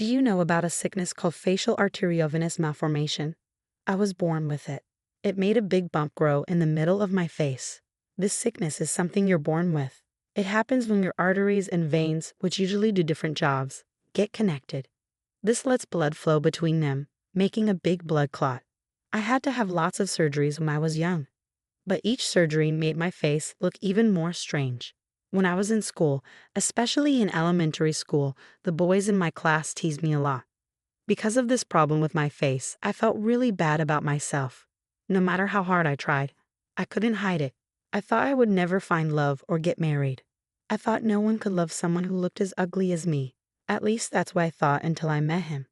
Do you know about a sickness called facial arteriovenous malformation? I was born with it. It made a big bump grow in the middle of my face. This sickness is something you're born with. It happens when your arteries and veins, which usually do different jobs, get connected. This lets blood flow between them, making a big blood clot. I had to have lots of surgeries when I was young, but each surgery made my face look even more strange. When I was in school, especially in elementary school, the boys in my class teased me a lot. Because of this problem with my face, I felt really bad about myself. No matter how hard I tried, I couldn't hide it. I thought I would never find love or get married. I thought no one could love someone who looked as ugly as me. At least that's what I thought until I met him.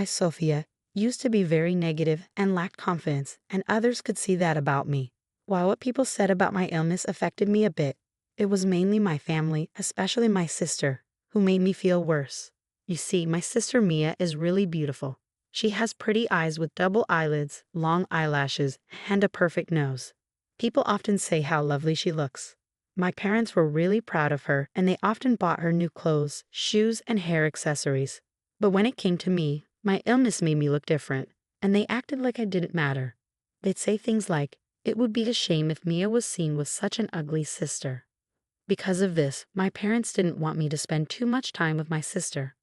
Sophia, used to be very negative and lacked confidence, and others could see that about me. While what people said about my illness affected me a bit, it was mainly my family, especially my sister, who made me feel worse. You see, my sister Mia is really beautiful. She has pretty eyes with double eyelids, long eyelashes, and a perfect nose. People often say how lovely she looks. My parents were really proud of her, and they often bought her new clothes, shoes, and hair accessories. But when it came to me, my illness made me look different, and they acted like I didn't matter. They'd say things like, "It would be a shame if Mia was seen with such an ugly sister." Because of this, my parents didn't want me to spend too much time with my sister.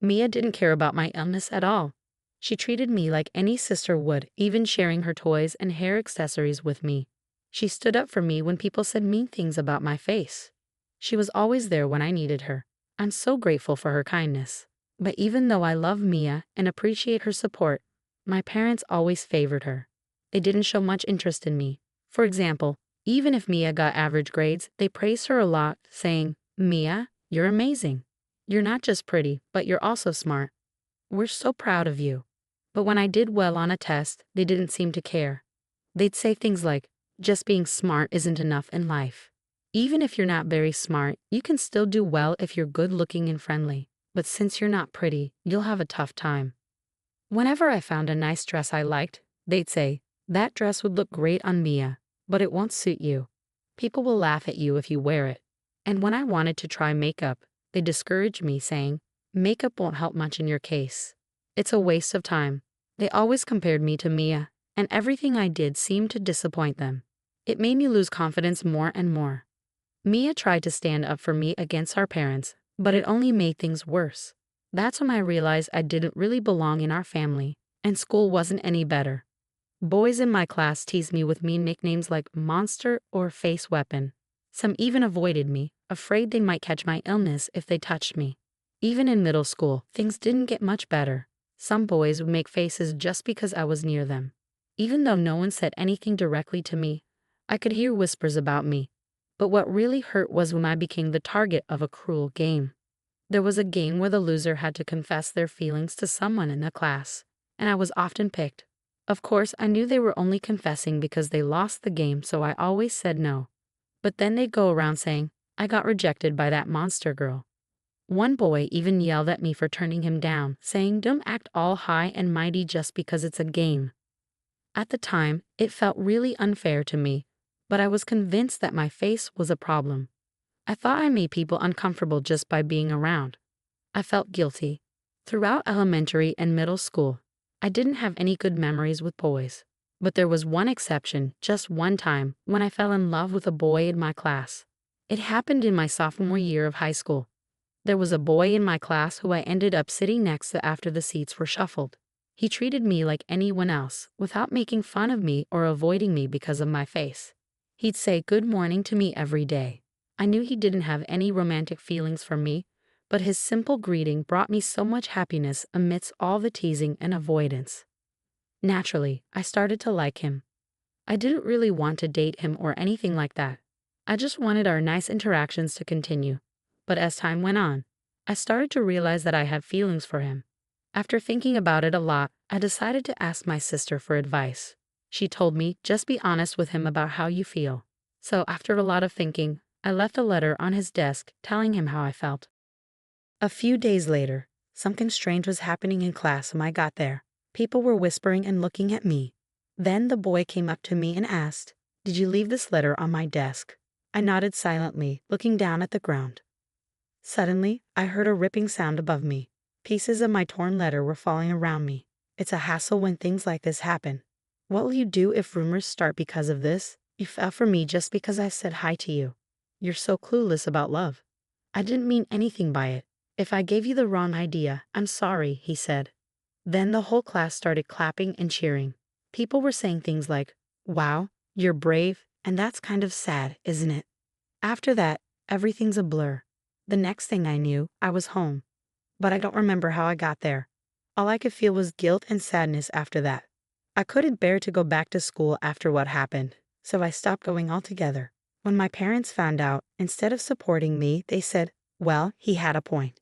Mia didn't care about my illness at all. She treated me like any sister would, even sharing her toys and hair accessories with me. She stood up for me when people said mean things about my face. She was always there when I needed her. I'm so grateful for her kindness. But even though I love Mia and appreciate her support, my parents always favored her. They didn't show much interest in me. For example, even if Mia got average grades, they praised her a lot, saying, "Mia, you're amazing. You're not just pretty, but you're also smart. We're so proud of you." But when I did well on a test, they didn't seem to care. They'd say things like, "Just being smart isn't enough in life. Even if you're not very smart, you can still do well if you're good-looking and friendly. But since you're not pretty, you'll have a tough time." Whenever I found a nice dress I liked, they'd say, "That dress would look great on Mia, but it won't suit you. People will laugh at you if you wear it." And when I wanted to try makeup, they discouraged me, saying, "Makeup won't help much in your case. It's a waste of time." They always compared me to Mia, and everything I did seemed to disappoint them. It made me lose confidence more and more. Mia tried to stand up for me against our parents, but it only made things worse. That's when I realized I didn't really belong in our family, and school wasn't any better. Boys in my class teased me with mean nicknames like monster or face weapon. Some even avoided me, afraid they might catch my illness if they touched me. Even in middle school, things didn't get much better. Some boys would make faces just because I was near them. Even though no one said anything directly to me, I could hear whispers about me. But what really hurt was when I became the target of a cruel game. There was a game where the loser had to confess their feelings to someone in the class, and I was often picked. Of course, I knew they were only confessing because they lost the game, so I always said no. But then they'd go around saying, "I got rejected by that monster girl." One boy even yelled at me for turning him down, saying, "Don't act all high and mighty just because it's a game." At the time, it felt really unfair to me, but I was convinced that my face was a problem. I thought I made people uncomfortable just by being around. I felt guilty. Throughout elementary and middle school, I didn't have any good memories with boys. But there was one exception, just one time, when I fell in love with a boy in my class. It happened in my sophomore year of high school. There was a boy in my class who I ended up sitting next to after the seats were shuffled. He treated me like anyone else, without making fun of me or avoiding me because of my face. He'd say good morning to me every day. I knew he didn't have any romantic feelings for me, but his simple greeting brought me so much happiness amidst all the teasing and avoidance. Naturally, I started to like him. I didn't really want to date him or anything like that. I just wanted our nice interactions to continue. But as time went on, I started to realize that I had feelings for him. After thinking about it a lot, I decided to ask my sister for advice. She told me, "Just be honest with him about how you feel." So after a lot of thinking, I left a letter on his desk telling him how I felt. A few days later, something strange was happening in class when I got there. People were whispering and looking at me. Then the boy came up to me and asked, "Did you leave this letter on my desk?" I nodded silently, looking down at the ground. Suddenly, I heard a ripping sound above me. Pieces of my torn letter were falling around me. It's a hassle when things like this happen. What will you do if rumors start because of this? You fell for me just because I said hi to you. You're so clueless about love. I didn't mean anything by it. If I gave you the wrong idea, I'm sorry, he said. Then the whole class started clapping and cheering. People were saying things like, wow, you're brave, and that's kind of sad, isn't it? After that, everything's a blur. The next thing I knew, I was home. But I don't remember how I got there. All I could feel was guilt and sadness after that. I couldn't bear to go back to school after what happened, so I stopped going altogether. When my parents found out, instead of supporting me, they said, well, he had a point.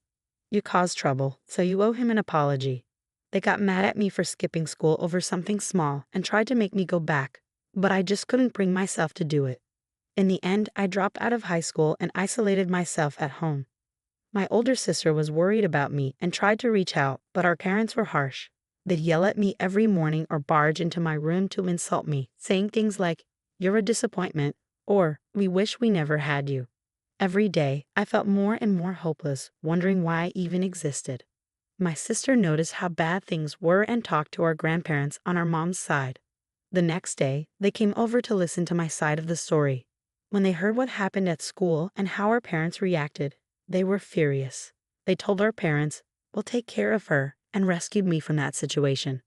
You caused trouble, so you owe him an apology. They got mad at me for skipping school over something small and tried to make me go back, but I just couldn't bring myself to do it. In the end, I dropped out of high school and isolated myself at home. My older sister was worried about me and tried to reach out, but our parents were harsh. They'd yell at me every morning or barge into my room to insult me, saying things like, you're a disappointment, or we wish we never had you. Every day, I felt more and more hopeless, wondering why I even existed. My sister noticed how bad things were and talked to our grandparents on our mom's side. The next day, they came over to listen to my side of the story. When they heard what happened at school and how our parents reacted, they were furious. They told our parents, we'll take care of her, and rescued me from that situation.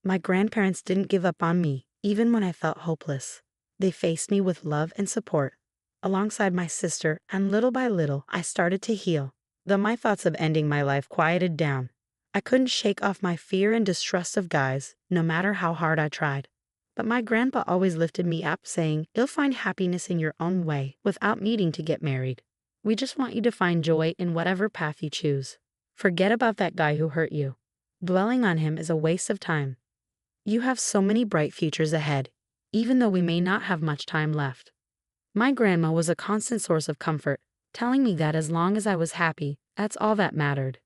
My grandparents didn't give up on me, even when I felt hopeless. They faced me with love and support, alongside my sister, and little by little, I started to heal. Though my thoughts of ending my life quieted down, I couldn't shake off my fear and distrust of guys, no matter how hard I tried. But my grandpa always lifted me up, saying, you'll find happiness in your own way, without needing to get married. We just want you to find joy in whatever path you choose. Forget about that guy who hurt you. Dwelling on him is a waste of time. You have so many bright futures ahead, even though we may not have much time left. My grandma was a constant source of comfort, telling me that as long as I was happy, that's all that mattered.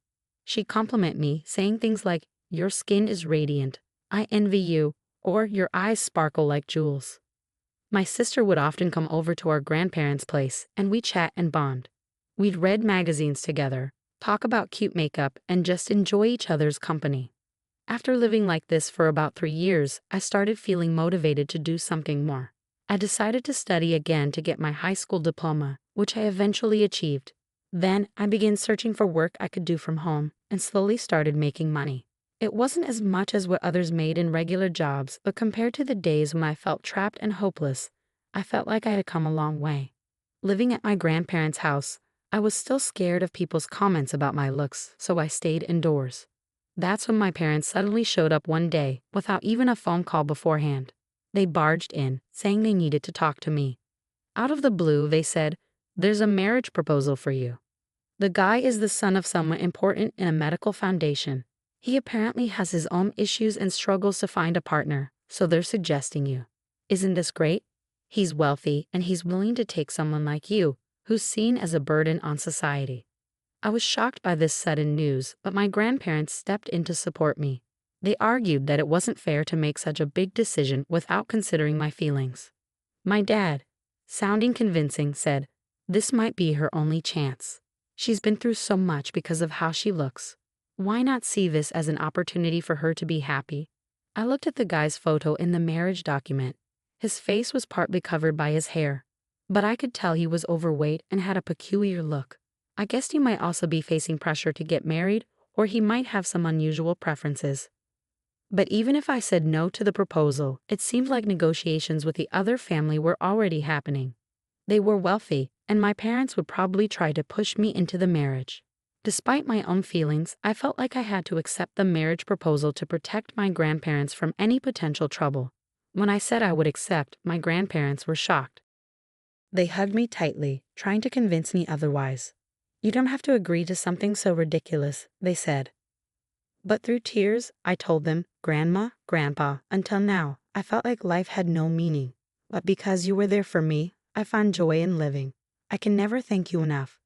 She'd compliment me, saying things like, your skin is radiant, I envy you, or your eyes sparkle like jewels. My sister would often come over to our grandparents' place, and we'd chat and bond. We'd read magazines together, talk about cute makeup, and just enjoy each other's company. After living like this for about 3 years, I started feeling motivated to do something more. I decided to study again to get my high school diploma, which I eventually achieved. Then I began searching for work I could do from home, and slowly started making money. It wasn't as much as what others made in regular jobs, but compared to the days when I felt trapped and hopeless, I felt like I had come a long way. Living at my grandparents' house, I was still scared of people's comments about my looks, so I stayed indoors. That's when my parents suddenly showed up one day, without even a phone call beforehand. They barged in, saying they needed to talk to me. Out of the blue, they said, there's a marriage proposal for you. The guy is the son of someone important in a medical foundation. He apparently has his own issues and struggles to find a partner, so they're suggesting you. Isn't this great? He's wealthy, and he's willing to take someone like you, who's seen as a burden on society. I was shocked by this sudden news, but my grandparents stepped in to support me. They argued that it wasn't fair to make such a big decision without considering my feelings. My dad, sounding convincing, said, this might be her only chance. She's been through so much because of how she looks. Why not see this as an opportunity for her to be happy? I looked at the guy's photo in the marriage document. His face was partly covered by his hair, but I could tell he was overweight and had a peculiar look. I guessed he might also be facing pressure to get married, or he might have some unusual preferences. But even if I said no to the proposal, it seemed like negotiations with the other family were already happening. They were wealthy, and my parents would probably try to push me into the marriage. Despite my own feelings, I felt like I had to accept the marriage proposal to protect my grandparents from any potential trouble. When I said I would accept, my grandparents were shocked. They hugged me tightly, trying to convince me otherwise. You don't have to agree to something so ridiculous, they said. But through tears, I told them, Grandma, Grandpa, until now, I felt like life had no meaning. But because you were there for me, I found joy in living. I can never thank you enough.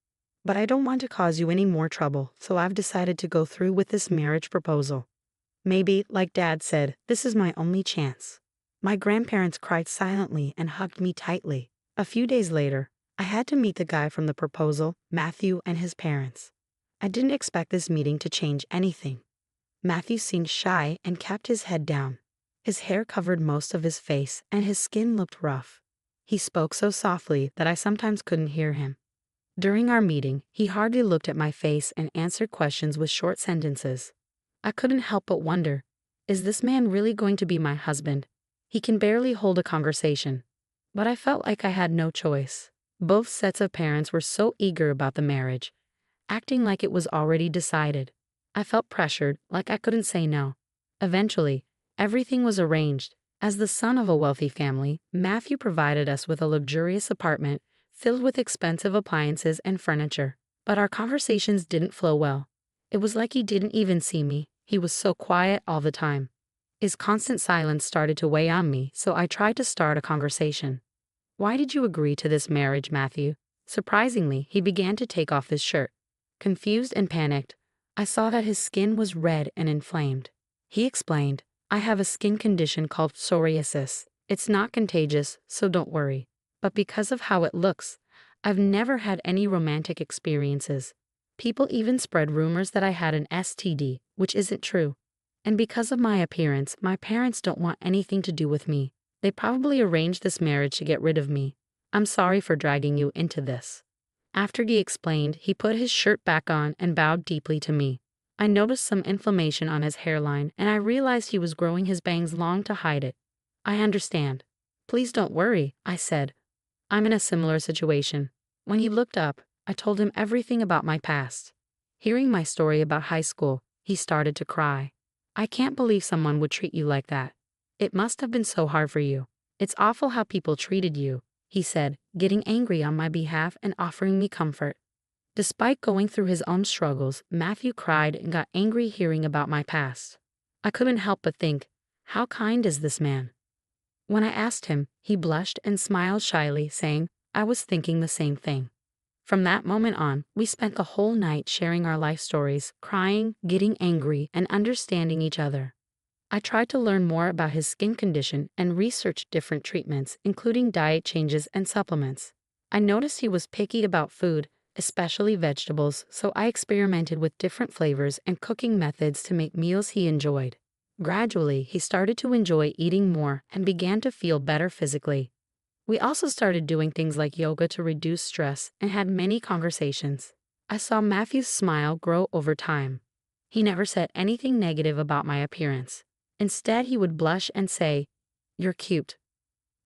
But I don't want to cause you any more trouble, so I've decided to go through with this marriage proposal. Maybe, like Dad said, this is my only chance. My grandparents cried silently and hugged me tightly. A few days later, I had to meet the guy from the proposal, Matthew, and his parents. I didn't expect this meeting to change anything. Matthew seemed shy and kept his head down. His hair covered most of his face and his skin looked rough. He spoke so softly that I sometimes couldn't hear him. During our meeting, he hardly looked at my face and answered questions with short sentences. I couldn't help but wonder, is this man really going to be my husband? He can barely hold a conversation. But I felt like I had no choice. Both sets of parents were so eager about the marriage, acting like it was already decided. I felt pressured, like I couldn't say no. Eventually, everything was arranged. As the son of a wealthy family, Matthew provided us with a luxurious apartment filled with expensive appliances and furniture. But our conversations didn't flow well. It was like he didn't even see me. He was so quiet all the time. His constant silence started to weigh on me, so I tried to start a conversation. "Why did you agree to this marriage, Matthew?" Surprisingly, he began to take off his shirt. Confused and panicked, I saw that his skin was red and inflamed. He explained, "I have a skin condition called psoriasis. It's not contagious, so don't worry. But because of how it looks, I've never had any romantic experiences. People even spread rumors that I had an STD, which isn't true. And because of my appearance, my parents don't want anything to do with me. They probably arranged this marriage to get rid of me. I'm sorry for dragging you into this." After he explained, he put his shirt back on and bowed deeply to me. I noticed some inflammation on his hairline, and I realized he was growing his bangs long to hide it. "I understand. Please don't worry," I said. "I'm in a similar situation." When he looked up, I told him everything about my past. Hearing my story about high school, he started to cry. "I can't believe someone would treat you like that. It must have been so hard for you. It's awful how people treated you," he said, getting angry on my behalf and offering me comfort. Despite going through his own struggles, Matthew cried and got angry hearing about my past. I couldn't help but think, how kind is this man? When I asked him, he blushed and smiled shyly, saying, "I was thinking the same thing." From that moment on, we spent the whole night sharing our life stories, crying, getting angry, and understanding each other. I tried to learn more about his skin condition and researched different treatments, including diet changes and supplements. I noticed he was picky about food, especially vegetables, so I experimented with different flavors and cooking methods to make meals he enjoyed. Gradually, he started to enjoy eating more and began to feel better physically. We also started doing things like yoga to reduce stress and had many conversations. I saw Matthew's smile grow over time. He never said anything negative about my appearance. Instead, he would blush and say, "You're cute."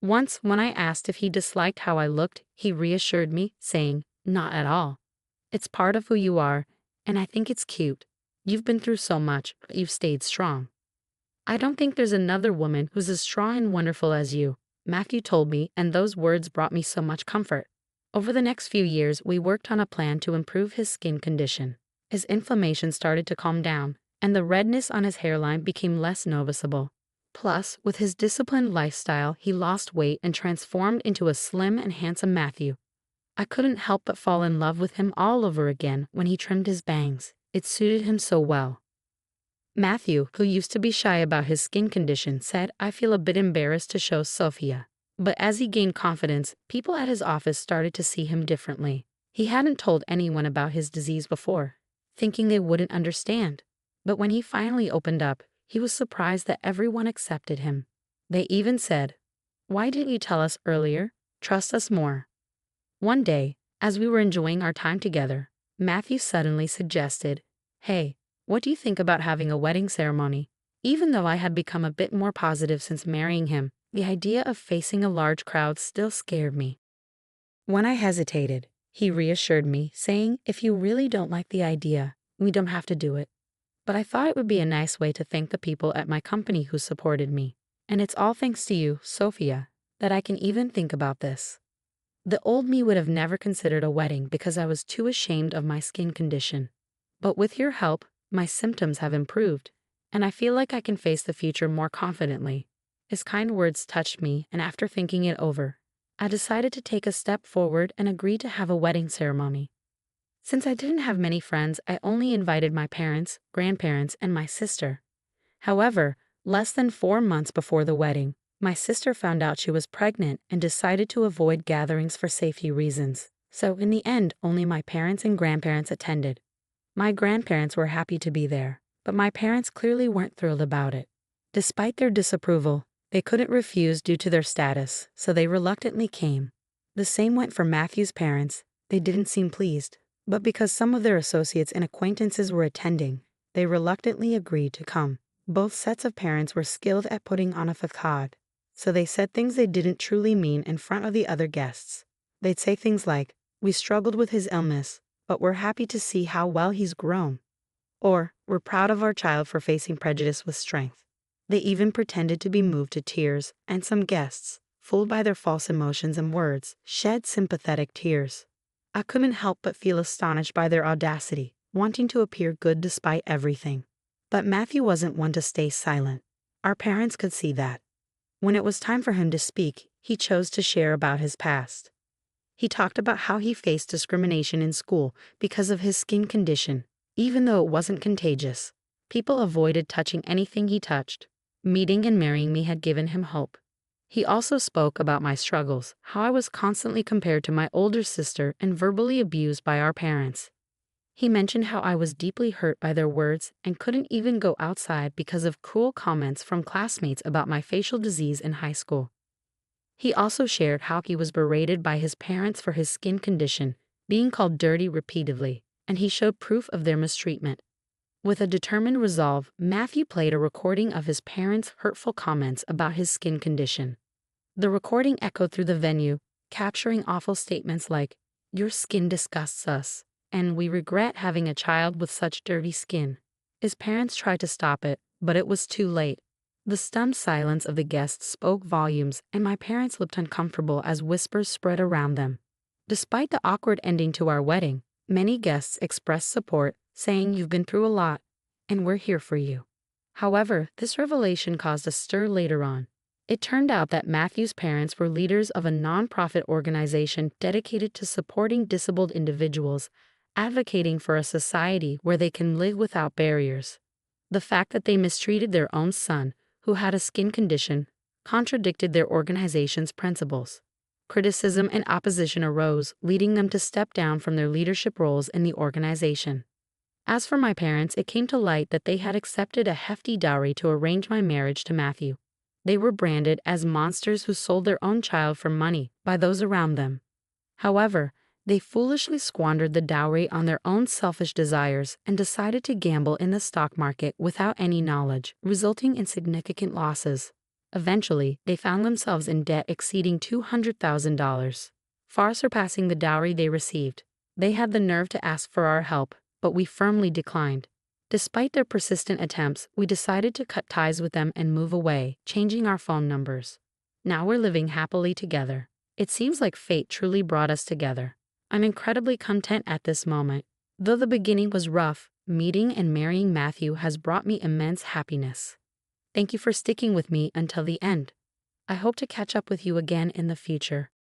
Once, when I asked if he disliked how I looked, he reassured me, saying, "Not at all. It's part of who you are, and I think it's cute. You've been through so much, but you've stayed strong. I don't think there's another woman who's as strong and wonderful as you," Matthew told me, and those words brought me so much comfort. Over the next few years, we worked on a plan to improve his skin condition. His inflammation started to calm down, and the redness on his hairline became less noticeable. Plus, with his disciplined lifestyle, he lost weight and transformed into a slim and handsome Matthew. I couldn't help but fall in love with him all over again when he trimmed his bangs. It suited him so well. Matthew, who used to be shy about his skin condition, said, "I feel a bit embarrassed to show Sophia." But as he gained confidence, people at his office started to see him differently. He hadn't told anyone about his disease before, thinking they wouldn't understand. But when he finally opened up, he was surprised that everyone accepted him. They even said, "Why didn't you tell us earlier? Trust us more." One day, as we were enjoying our time together, Matthew suddenly suggested, "Hey, what do you think about having a wedding ceremony?" Even though I had become a bit more positive since marrying him, the idea of facing a large crowd still scared me. When I hesitated, he reassured me, saying, "If you really don't like the idea, we don't have to do it." But I thought it would be a nice way to thank the people at my company who supported me. And it's all thanks to you, Sophia, that I can even think about this. The old me would have never considered a wedding because I was too ashamed of my skin condition. But with your help, my symptoms have improved, and I feel like I can face the future more confidently. His kind words touched me, and after thinking it over, I decided to take a step forward and agree to have a wedding ceremony. Since I didn't have many friends, I only invited my parents, grandparents, and my sister. However, less than 4 months before the wedding, my sister found out she was pregnant and decided to avoid gatherings for safety reasons. So in the end, only my parents and grandparents attended. My grandparents were happy to be there, but my parents clearly weren't thrilled about it. Despite their disapproval, they couldn't refuse due to their status, so they reluctantly came. The same went for Matthew's parents. They didn't seem pleased, but because some of their associates and acquaintances were attending, they reluctantly agreed to come. Both sets of parents were skilled at putting on a facade, so they said things they didn't truly mean in front of the other guests. They'd say things like, "We struggled with his illness, but we're happy to see how well he's grown." Or, "We're proud of our child for facing prejudice with strength." They even pretended to be moved to tears, and some guests, fooled by their false emotions and words, shed sympathetic tears. I couldn't help but feel astonished by their audacity, wanting to appear good despite everything. But Matthew wasn't one to stay silent. Our parents could see that. When it was time for him to speak, he chose to share about his past. He talked about how he faced discrimination in school because of his skin condition. Even though it wasn't contagious, people avoided touching anything he touched. Meeting and marrying me had given him hope. He also spoke about my struggles, how I was constantly compared to my older sister and verbally abused by our parents. He mentioned how I was deeply hurt by their words and couldn't even go outside because of cruel comments from classmates about my facial disease in high school. He also shared how he was berated by his parents for his skin condition, being called dirty repeatedly, and he showed proof of their mistreatment. With a determined resolve, Matthew played a recording of his parents' hurtful comments about his skin condition. The recording echoed through the venue, capturing awful statements like, "Your skin disgusts us," and "We regret having a child with such dirty skin." His parents tried to stop it, but it was too late. The stunned silence of the guests spoke volumes, and my parents looked uncomfortable as whispers spread around them. Despite the awkward ending to our wedding, many guests expressed support, saying, "You've been through a lot, and we're here for you." However, this revelation caused a stir later on. It turned out that Matthew's parents were leaders of a nonprofit organization dedicated to supporting disabled individuals, advocating for a society where they can live without barriers. The fact that they mistreated their own son, who had a skin condition, contradicted their organization's principles. Criticism and opposition arose, leading them to step down from their leadership roles in the organization. As for my parents, it came to light that they had accepted a hefty dowry to arrange my marriage to Matthew. They were branded as monsters who sold their own child for money by those around them. However, they foolishly squandered the dowry on their own selfish desires and decided to gamble in the stock market without any knowledge, resulting in significant losses. Eventually, they found themselves in debt exceeding $200,000, far surpassing the dowry they received. They had the nerve to ask for our help, but we firmly declined. Despite their persistent attempts, we decided to cut ties with them and move away, changing our phone numbers. Now we're living happily together. It seems like fate truly brought us together. I'm incredibly content at this moment. Though the beginning was rough, meeting and marrying Matthew has brought me immense happiness. Thank you for sticking with me until the end. I hope to catch up with you again in the future.